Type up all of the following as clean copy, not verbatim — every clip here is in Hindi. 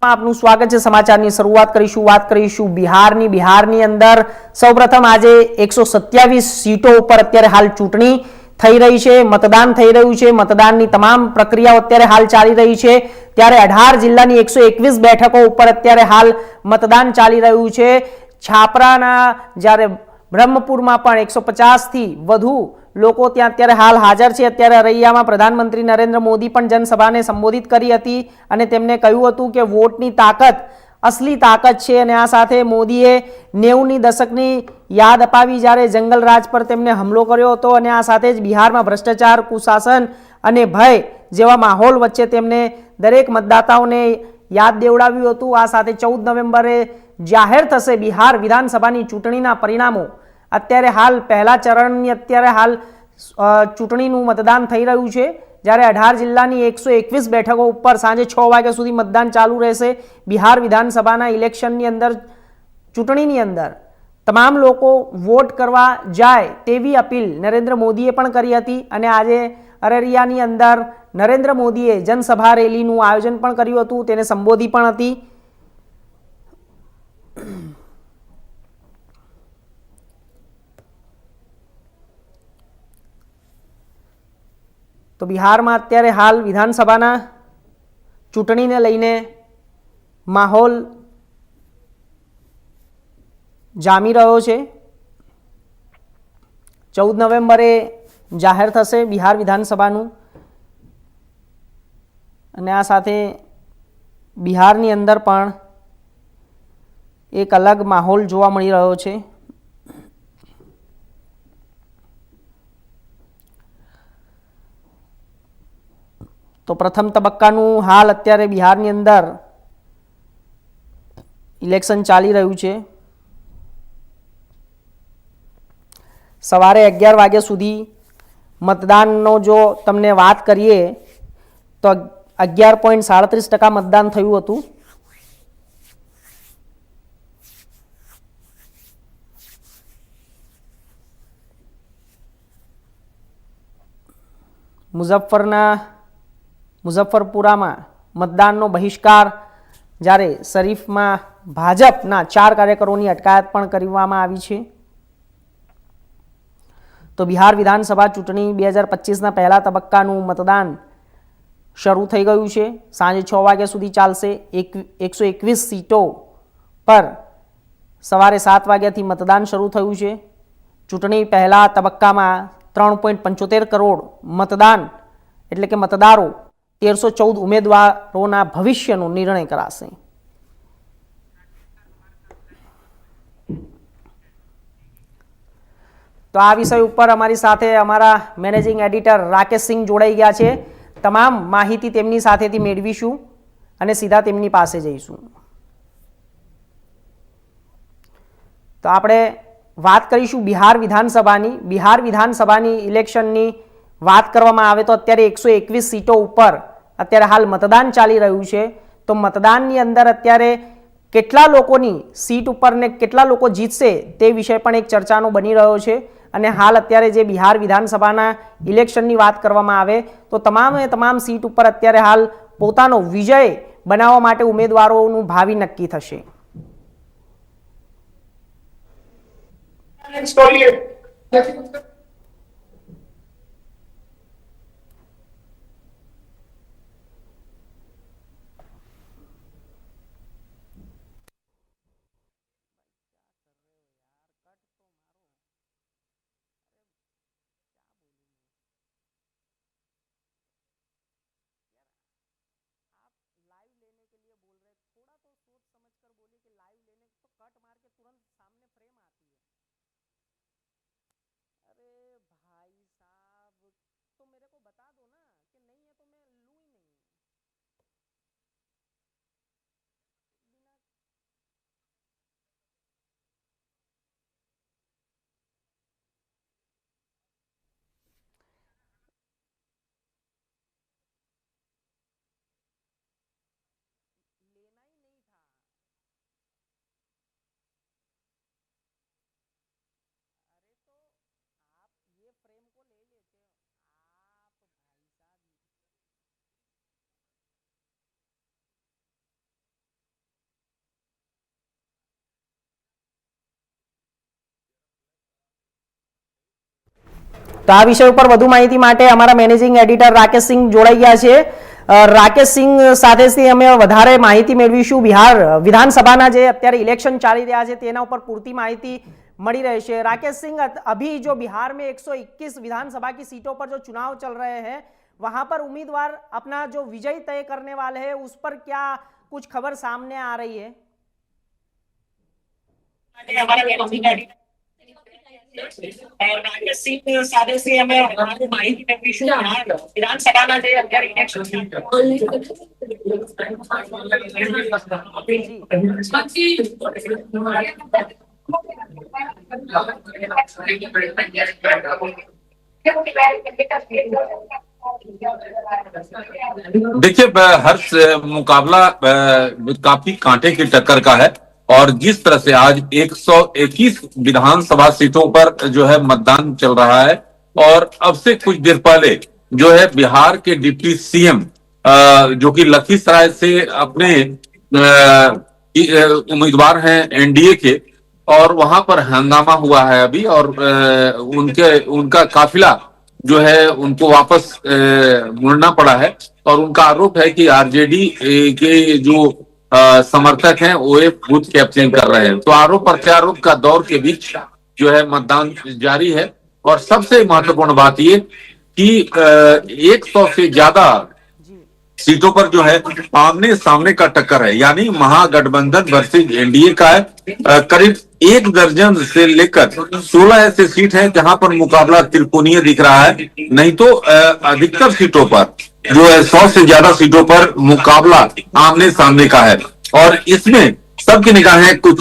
આપનું સ્વાગત છે। સમાચારની શરૂઆત કરીશું, વાત કરીશું બિહારની અંદર સૌપ્રથમ આજે 127 સીટો ઉપર અત્યારે હાલ ચૂંટણી થઈ રહી છે, મતદાન થઈ રહ્યું છે। મતદાનની તમામ પ્રક્રિયાઓ અત્યારે હાલ ચાલી રહી છે, ત્યારે 18 જિલ્લાની 121 બેઠકો ઉપર અત્યારે હાલ મતદાન ચાલી રહ્યું છે। છાપરાના જ્યારે બ્રહ્મપુરમાં પણ 150 થી વધુ લોકો ત્યાં અત્યારે હાલ હાજર છે। અત્યારે અરૈયામાં પ્રધાનમંત્રી નરેન્દ્ર મોદી પણ જનસભાને સંબોધિત કરી હતી અને તેમને કહ્યું હતું કે વોટની તાકાત असली ताकत છે અને આ સાથે મોદીએ 90ની દશકની યાદ અપાવી જ્યારે જંગલ રાજ પર તેમને હુમલો કર્યો હતો અને આ સાથે જ બિહારમાં ભ્રષ્ટાચાર, કુશાસન અને ભય જેવા માહોલ વચ્ચે તેમને દરેક મતદાતાઓને યાદ દેવડાવ્યું હતું। આ સાથે 14 નવેમ્બરે જાહેર થશે બિહાર વિધાનસભાની ચૂંટણીના પરિણામો। અત્યારે હાલ પહેલા ચરણની અત્યારે હાલ ચૂંટણીનું મતદાન થઈ રહ્યું છે, જ્યારે 18 જિલ્લાની 121 બેઠકો ઉપર સાંજે 6 વાગ્યા સુધી મતદાન ચાલુ રહેશે। બિહાર વિધાનસભાના ઇલેક્શનની અંદર ચૂંટણીની અંદર તમામ લોકો વોટ કરવા જાય તેવી અપીલ નરેન્દ્ર મોદીએ પણ કરી હતી અને આજે અરરિયાની અંદર નરેન્દ્ર મોદીએ જનસભા રેલીનું આયોજન પણ કર્યું હતું, તેને સંબોધી પણ હતી। તો બિહારમાં અત્યારે હાલ વિધાનસભાના ચૂંટણીને લઈને માહોલ જામી રહ્યો છે। 14 નવેમ્બરે જાહેર થશે બિહાર વિધાનસભાનું અને આ સાથે બિહારની અંદર પણ એક અલગ માહોલ જોવા મળી રહ્યો છે। તો પ્રથમ તબક્કાનું હાલ અત્યારે બિહારની અંદર ઇલેક્શન ચાલી રહ્યું છે। સવારે 11 વાગ્યા સુધી મતદાનનો જો તમને વાત કરીએ તો 11.37% મતદાન થયું હતું। મુઝફ્ફરપુરામાં મતદાનનો બહિષ્કાર, જ્યારે શરીફમાં ભાજપના 4 કાર્યકરોની અટકાયત પણ કરવામાં આવી છે। તો બિહાર વિધાનસભા ચૂંટણી 2025ના પહેલા તબક્કાનું મતદાન શરૂ થઈ ગયું છે, સાંજે 6 વાગ્યા સુધી ચાલશે। 121 સીટો પર સવારે 7 વાગ્યાથી મતદાન શરૂ થયું છે। ચૂંટણી પહેલા તબક્કામાં 3.75 કરોડ મતદાન એટલે કે મતદારો 1314 ઉમેદવારોના ભવિષ્યનો નિર્ણય કરાશે। તો આ વિષય ઉપર અમારી સાથે અમારા મેનેજિંગ એડિટર રાકેશ સિંહ જોડાઈ ગયા છે। તમામ માહિતી તેમની સાથેથી મેળવીશું અને સીધા તેમની પાસે જઈશું। તો આપણે વાત કરીશું બિહાર વિધાનસભાની ઇલેક્શનની વાત કરવામાં આવે તો અત્યારે 121 સીટો ઉપર અત્યારે હાલ મતદાન ચાલી રહ્યું છે। તો મતદાનની અંદર અત્યારે કેટલા લોકોની સીટ ઉપર ને કેટલા લોકો જીતશે તે વિષય પણ એક ચર્ચાનો બની રહ્યો છે અને હાલ અત્યારે જે બિહાર વિધાનસભાના ઇલેક્શનની વાત કરવામાં આવે તો તમામ સીટ ઉપર અત્યારે હાલ પોતાનો વિજય બનાવવા માટે ઉમેદવારોનું ભાવિ નક્કી થશે। તો આ વિષય ઉપર વધુ માહિતી માટે અમારા મેનેજિંગ એડિટર રાકેશ સિંહ જોડાઈ ગયા છે. રાકેશ સિંહ સાથેથી અમે વધારે માહિતી મેળવીશું. બિહાર વિધાनसभा જે અત્યારે ઇલેક્શન ચાલી રહ્યા છે તેના ઉપર પૂરતી માહિતી मड़ी रहे. राकेश सिंह, अभी जो बिहार में 121 विधानसभा की सीटों पर जो चुनाव चल रहे हैं वहां पर उम्मीदवार अपना जो विजय तय करने वाले हैं उस पर क्या कुछ खबर सामने आ रही है? राकेश सिंह सादे से हमें माहिती विधानसभा देखिए, हर मुकाबला काफी कांटे की टक्कर का है और जिस तरह से आज 121 विधानसभा सीटों पर जो है मतदान चल रहा है और अब से कुछ देर पहले जो है बिहार के डिप्टी सीएम जो कि लखीसराय से अपने उम्मीदवार हैं एनडीए के, और वहां पर हंगामा हुआ है अभी और उनका काफिला जो है उनको वापस मुड़ना पड़ा है और उनका आरोप है कि आरजेडी के जो समर्थक हैं वो एक बूथ कैप्चरिंग कर रहे हैं. तो आरोप प्रत्यारोप का दौर के बीच जो है मतदान जारी है और सबसे महत्वपूर्ण बात ये कि 100 से ज्यादा सीटों पर जो है आमने सामने का टक्कर है, यानी महागठबंधन वर्सेज एनडीए का है. करीब 1 दर्जन से लेकर 16 ऐसे सीट हैं जहां पर मुकाबला त्रिकोणीय दिख रहा है. नहीं तो अधिकतर सीटों पर जो है 100 से ज्यादा सीटों पर मुकाबला आमने सामने का है और इसमें सबकी निगाहें कुछ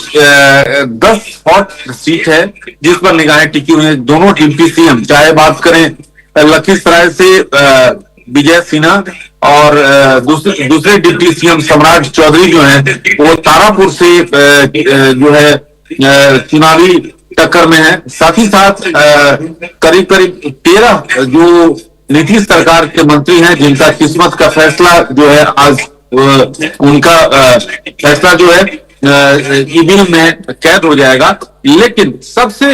10 हॉट सीट है जिस पर निगाहें टिकी हुई है. दोनों डिप्टी सीएम, चाहे बात करें लखीसराय से विजय सिन्हा और दूसरे डिप्टी सीएम सम्राट चौधरी जो है वो तारापुर से जो है चुनावी टक्कर में है. साथ ही साथ करीब करीब 13 जो नीतीश सरकार के मंत्री हैं जिनका किस्मत का फैसला जो है आज उनका फैसला जो है ईवीएम में कैद हो जाएगा. लेकिन सबसे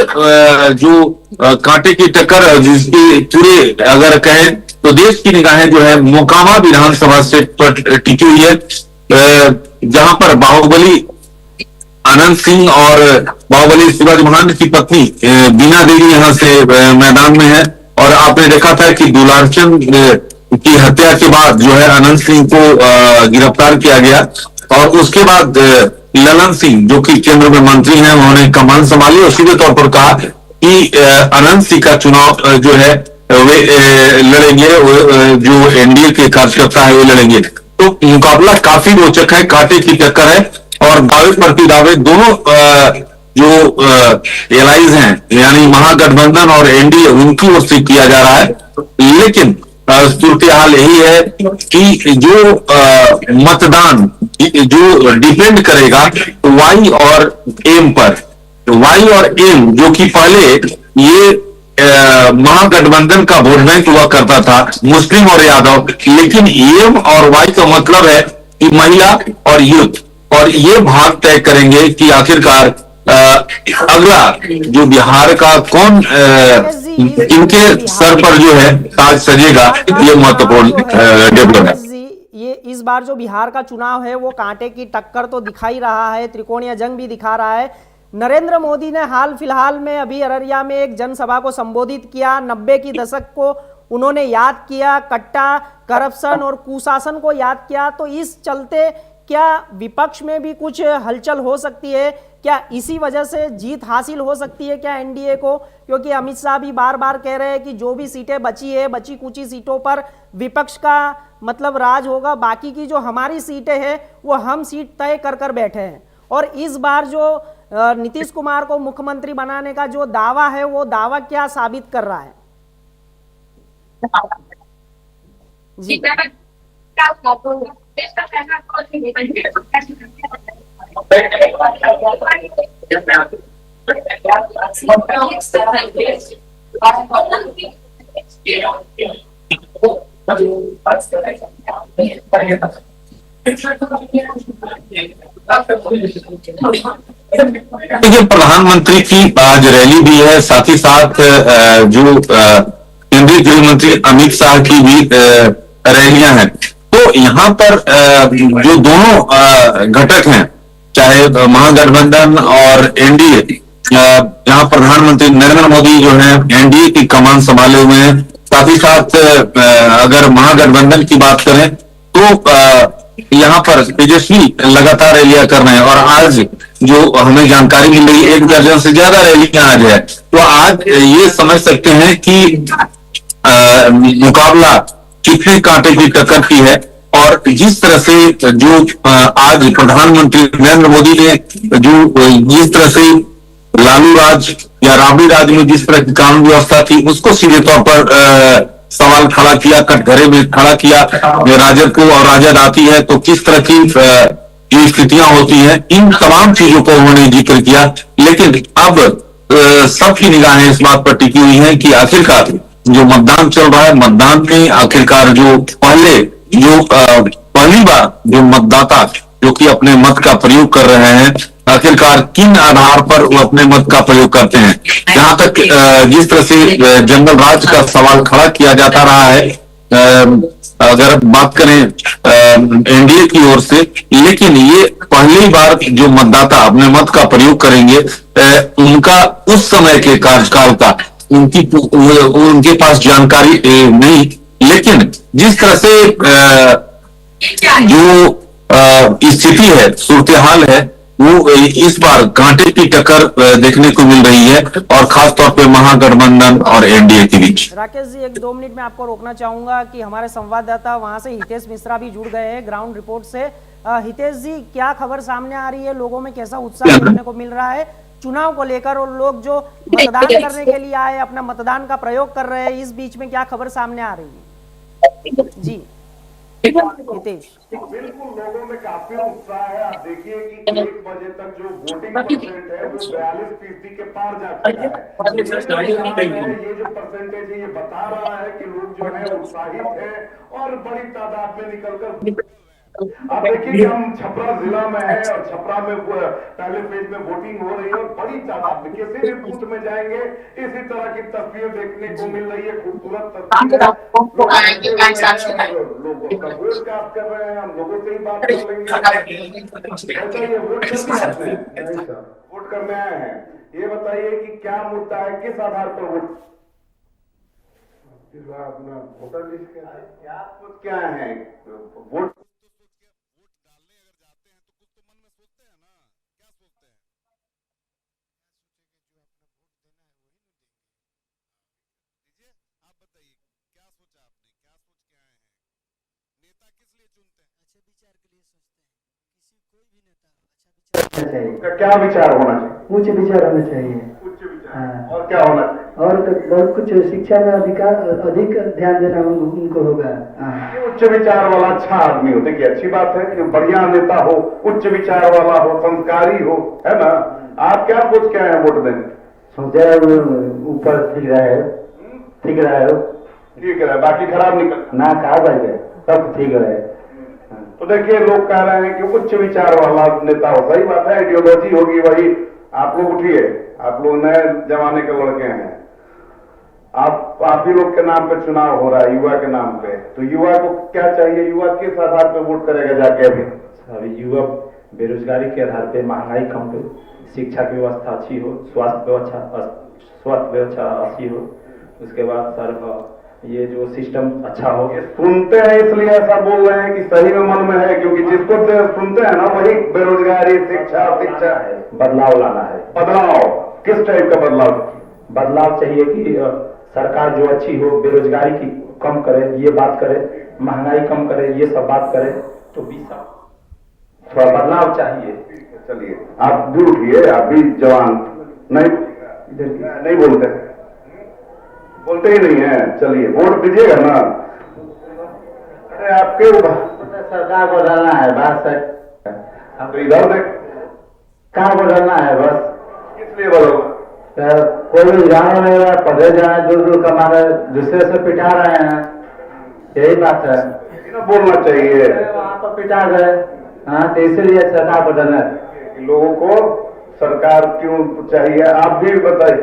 जो कांटे की टक्कर जिसकी पूरे अगर कहें तो देश की निगाहें जो है मोकामा विधानसभा सीट पर टिकी हुई है, जहां पर बाहुबली आनंद सिंह और बाहुबली शिवाजी महाराज की पत्नी बीना देवी यहां से मैदान में है. और आपने देखा था कि दुलारचंद की हत्या के बाद जो है आनंद सिंह को गिरफ्तार किया गया और उसके बाद ललन सिंह जो कि केंद्र में मंत्री हैं उन्होंने कमान संभाली और सीधे तौर पर कहा कि आनंद सिंह का चुनाव जो है वे लड़ेंगे, जो एनडीए के कार्यकर्ता है वो लड़ेंगे. तो मुकाबला काफी रोचक है, कांटे की टक्कर है और दावे प्रतिदावे दोनों जो एलाइज हैं यानी महागठबंधन और एनडीए उनकी ओर से किया जा रहा है. लेकिन सूरत हाल यही है कि जो मतदान जो डिपेंड करेगा वाई और एम पर, वाई और एम जो कि पहले ये महागठबंधन का वोट बैंक हुआ करता था मुस्लिम और यादव, लेकिन एम और वाई का मतलब है कि महिला और यूथ, और ये भाग तय करेंगे कि आखिरकार अगला जो बिहार का कौन इनके सर पर जो है ताज सजेगा. ये महत्वपूर्ण डेवलपमेंट. ये इस बार जो बिहार का चुनाव है वो कांटे की टक्कर तो दिखा ही रहा है, त्रिकोणीय जंग भी दिखा रहा है. नरेंद्र मोदी ने हाल फिलहाल में अभी अररिया में एक जनसभा को संबोधित किया. 90 की दशक को उन्होंने याद किया, कट्टा, करप्शन और कुशासन को याद किया. तो इस चलते क्या विपक्ष में भी कुछ हलचल हो सकती है? क्या इसी वजह से जीत हासिल हो सकती है क्या एनडीए को? क्योंकि अमित शाह भी बार बार कह रहे हैं कि जो भी सीटें बची है, बची कुची सीटों पर विपक्ष का मतलब राज होगा, बाकी की जो हमारी सीटें हैं वो हम सीट तय कर कर बैठे हैं. और इस बार जो नीतीश कुमार को मुख्यमंत्री बनाने का जो दावा है वो दावा क्या साबित कर रहा है? जी प्रधानमंत्री की आज रैली भी है, साथ ही साथ जो केंद्रीय गृह मंत्री अमित शाह की भी रैलियां हैं। तो यहाँ पर जो दोनों घटक हैं, चाहे महागठबंधन और एनडीए, जहाँ प्रधानमंत्री नरेंद्र मोदी जो है एनडीए की कमान संभाले हुए हैं, साथ ही साथ अगर महागठबंधन की बात करें तो यहाँ पर तेजस्वी लगातार रैलियां कर रहे हैं। और आज जो हमें जानकारी मिल रही है, 1 दर्जन से ज्यादा रैलियां आज है। तो आज ये समझ सकते हैं कि मुकाबला कितने कांटे की टक्कर की है। और जिस तरह से जो आज प्रधानमंत्री नरेंद्र मोदी ने जिस तरह से लालू राज या राबड़ी राज में जिस तरह की कानून व्यवस्था थी, उसको सीधे तौर पर सवाल खड़ा किया, कटघरे में खड़ा किया। राजद को और राजद आती है तो किस तरह की जो स्थितियां होती हैं, इन तमाम चीजों को उन्होंने जिक्र किया। लेकिन अब सबकी निगाहें इस बात पर टिकी हुई हैं कि आखिरकार जो मतदान चल रहा है, मतदान में आखिरकार जो पहली बार जो मतदाता जो कि अपने मत का प्रयोग कर रहे हैं, आखिरकार किन आधार पर वो अपने मत का प्रयोग करते हैं। जहां तक जिस तरह से जंगल राज का सवाल खड़ा किया जाता रहा है, अगर बात करें एनडीए की ओर से, लेकिन ये पहली बार जो मतदाता अपने मत का प्रयोग करेंगे, उनका उस समय के कार्यकाल का उनके पास जानकारी नहीं। लेकिन जिस तरह से जो स्थिति है, सूरत हाल है, वो इस बार कांटे की टक्कर देखने को मिल रही है, और खासतौर पे महागठबंधन और एनडीए के बीच। राकेश जी, 1-2 मिनट में आपको रोकना चाहूंगा कि हमारे संवाददाता वहां से हितेश मिश्रा भी जुड़ गए हैं ग्राउंड रिपोर्ट से। हितेश जी, क्या खबर सामने आ रही है? लोगों में कैसा उत्साह देखने को मिल रहा है चुनाव को लेकर, और लोग जो मतदान करने के लिए आए, अपना मतदान का प्रयोग कर रहे हैं, इस बीच में क्या खबर सामने आ रही है? जी हितेश। बिल्कुल, लोगों में काफी उत्साह है। आप देखिए कि 1 बजे तक जो वोटिंग परसेंट है वो 42% के पार जा चुका है। ये जो परसेंटेज है ये बता रहा है कि लोग जो है उत्साहित है और बड़ी तादाद में निकलकर। आप देखिए कि हम छपरा जिला में है और छपरा में पहले फेज में वोटिंग हो रही है और बड़ी तादाद में किसी भी बूथ में जाएंगे इसी तरह की तस्वीर देखने को मिल रही है। खूबसूरत तस्वीर, लोग वोट कास्ट कर रहे हैं। हम लोगों से ही बात कर लेंगे। वोट वोट करने आए हैं, ये बताइए कि क्या मुद्दा है, किस आधार पर वोट अपना वोटर लिस्ट क्या है? वोट का क्या विचार होना चाहिए? उच्च विचार होना चाहिए। उच्च विचार। हाँ। और क्या होना चाहिए? और बहुत कुछ शिक्षा में अधिक ध्यान देना उनको होगा। हाँ। उच्च विचार वाला अच्छा आदमी हो, देखिए अच्छी बात है कि बढ़िया नेता हो, उच्च विचार वाला हो, संस्कारी हो, है ना। आप क्या सोच के आए हैं वोट देने? सोचा ऊपर ठीक रहे, ठीक रहे, ठीक है, बाकी खराब निकल ना कहा जाए सब ठीक रहे। तो देखिए लोग कह रहे हैं कि उच्च विचार वाला नेता हो, सही बात है। आइडियोलॉजी होगी वही। आप लोग उठिए, आप लोग नए जमाने के लड़के हैं, आप ही लोग के नाम पे चुनाव हो रहा है, युवा के नाम पे। तो युवा को क्या चाहिए? युवा किस आधार पे वोट करेगा जाके? अभी युवा बेरोजगारी के आधार पे, महंगाई कम हो, शिक्षा की व्यवस्था अच्छी हो, स्वास्थ्य व्यवस्था अच्छी हो, उसके बाद सर ये जो सिस्टम अच्छा हो। सुनते हैं इसलिए ऐसा बोल रहे हैं कि सही में मन में है, क्योंकि जिसको सुनते हैं ना वही बेरोजगारी, शिक्षा है। बदलाव लाना है। बदलाव किस टाइप का बदलाव? बदलाव चाहिए कि सरकार जो अच्छी हो, बेरोजगारी की कम करे, ये बात करे, महंगाई कम करे, ये सब बात करे, तो 20 साल थोड़ा बदलाव चाहिए। चलिए आप भी उठिए, आप भी जवान नहीं बोलते ही नहीं है। चलिए वोट दीजिएगा ना। अरे आपके सरकार बदलना है बस। तो इधर देख, कहाँ बदलना है बस? किस लिए बदलना? कोई भी जाने नहीं रहा, पढ़े जा रहे, दूर कमा रहे, दूसरे से पिटा रहे हैं, यही बात है। बोलना चाहिए, वहाँ पर पिटा गए। हाँ, तो इसलिए सरकार बदलना है। लोगों को सरकार क्यों चाहिए? आप भी बताइए।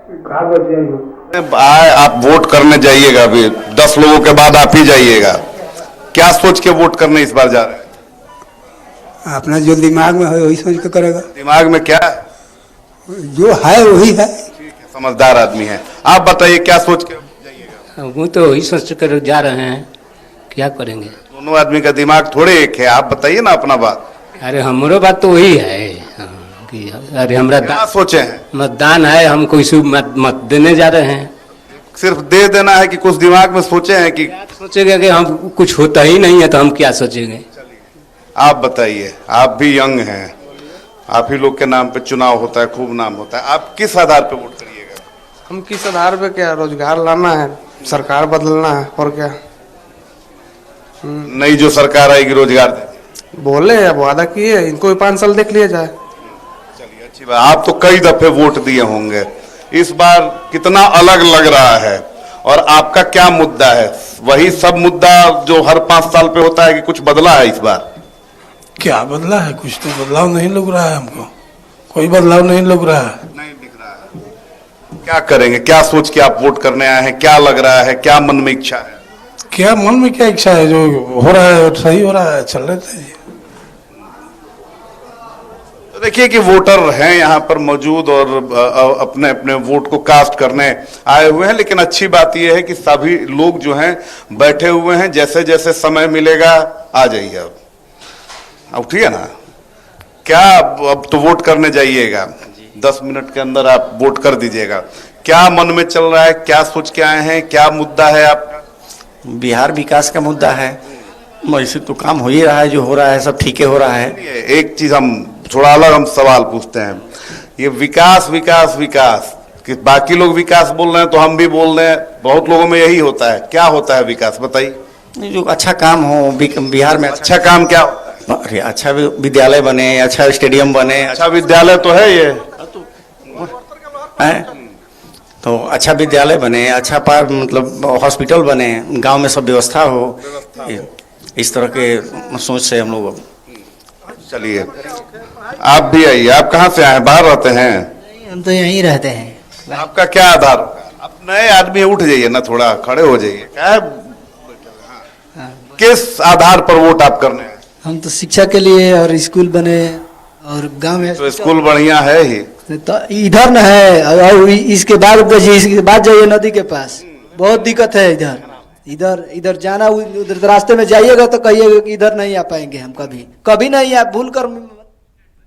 कहा बोलते आप वोट करने जाइएगा, अभी 10 लोगों के बाद आप ही जाइएगा, क्या सोच के वोट करने इस बार जा रहे हैं? अपना जो दिमाग में है वही सोच के करेगा, दिमाग में क्या है? जो है वही है। समझदार आदमी है। आप बताइए क्या सोच के जाइएगा? वो तो वही सोच कर जा रहे हैं, क्या करेंगे। दोनों आदमी का दिमाग थोड़े एक है, आप बताइए ना अपना बात। अरे हमारो बात तो वही है कि अरे हमरा क्या सोचे हैं? मतदान है, हम कोई शुभ मत देने जा रहे हैं। सिर्फ दे देना है कि कुछ दिमाग में सोचे हैं कि सोचेंगे कि हम कुछ होता ही नहीं है तो हम क्या सोचेंगे। आप बताइए, आप भी यंग हैं, आप ही लोग के नाम पे चुनाव होता है, खूब नाम होता है, आप किस आधार पे वोट करिएगा? हम किस आधार पे, क्या रोजगार लाना है, सरकार बदलना है और क्या। नई जो सरकार आएगी रोजगार देगी। बोले अब वादा किए, इनको भी 5 साल देख लिया जाए। चलिए अच्छी बात। आप तो कई दफे वोट दिए होंगे, इस बार कितना अलग लग रहा है और आपका क्या मुद्दा है? वही सब मुद्दा जो हर 5 साल पे होता है कि कुछ बदला है इस बार? क्या बदला है? कुछ तो बदलाव नहीं लग रहा है हमको, कोई बदलाव नहीं लग रहा है। नहीं दिख रहा है। क्या करेंगे? क्या सोच के आप वोट करने आए हैं? क्या लग रहा है? क्या मन में इच्छा है? क्या मन में क्या इच्छा है? जो हो रहा है सही हो रहा है, चल रहे थे। तो देखिए कि वोटर हैं यहाँ पर मौजूद और अपने अपने वोट को कास्ट करने आए हुए हैं, लेकिन अच्छी बात यह है कि सभी लोग जो हैं बैठे हुए हैं। जैसे जैसे समय मिलेगा आ जाइए, अब उठिए ना। क्या अब तो वोट करने जाइएगा, 10 मिनट के अंदर आप वोट कर दीजिएगा। क्या मन में चल रहा है? क्या सोच के आए हैं? क्या मुद्दा है आपका? बिहार विकास का मुद्दा है, वैसे तो काम हो ही रहा है, जो हो रहा है सब ठीक हो रहा है। एक चीज हम थोड़ा अलग हम सवाल पूछते हैं, ये विकास विकास विकास कि बाकी लोग विकास बोल रहे हैं तो हम भी बोल रहे हैं, बहुत लोगों में यही होता है। क्या होता है विकास, बताइए। जो अच्छा काम हो बिहार में, अच्छा काम क्या? अरे अच्छा विद्यालय बने, अच्छा स्टेडियम बने। अच्छा विद्यालय तो है ये है तो अच्छा विद्यालय बने, अच्छा मतलब हॉस्पिटल बने, गांव में सब व्यवस्था हो, इस तरह के सोच से हम लोग। चलिए आप भी आइए। आप कहाँ से आए? बाहर रहते हैं? हम तो यहीं रहते हैं। आपका क्या आधार? आप नए आदमी, उठ जाइए ना, थोड़ा खड़े हो जाइए। क्या किस आधार पर वोट आप करने हैं? हम तो शिक्षा के लिए, और स्कूल बने और गांव में तो स्कूल बढ़िया है ही तो इधर न है, और इसके बाद जाइए नदी के पास, बहुत दिक्कत है इधर। इधर जाना, उधर रास्ते में जाइएगा तो कहिएगा कि इधर नहीं आ पाएंगे हम, कभी नहीं, आप भूल कर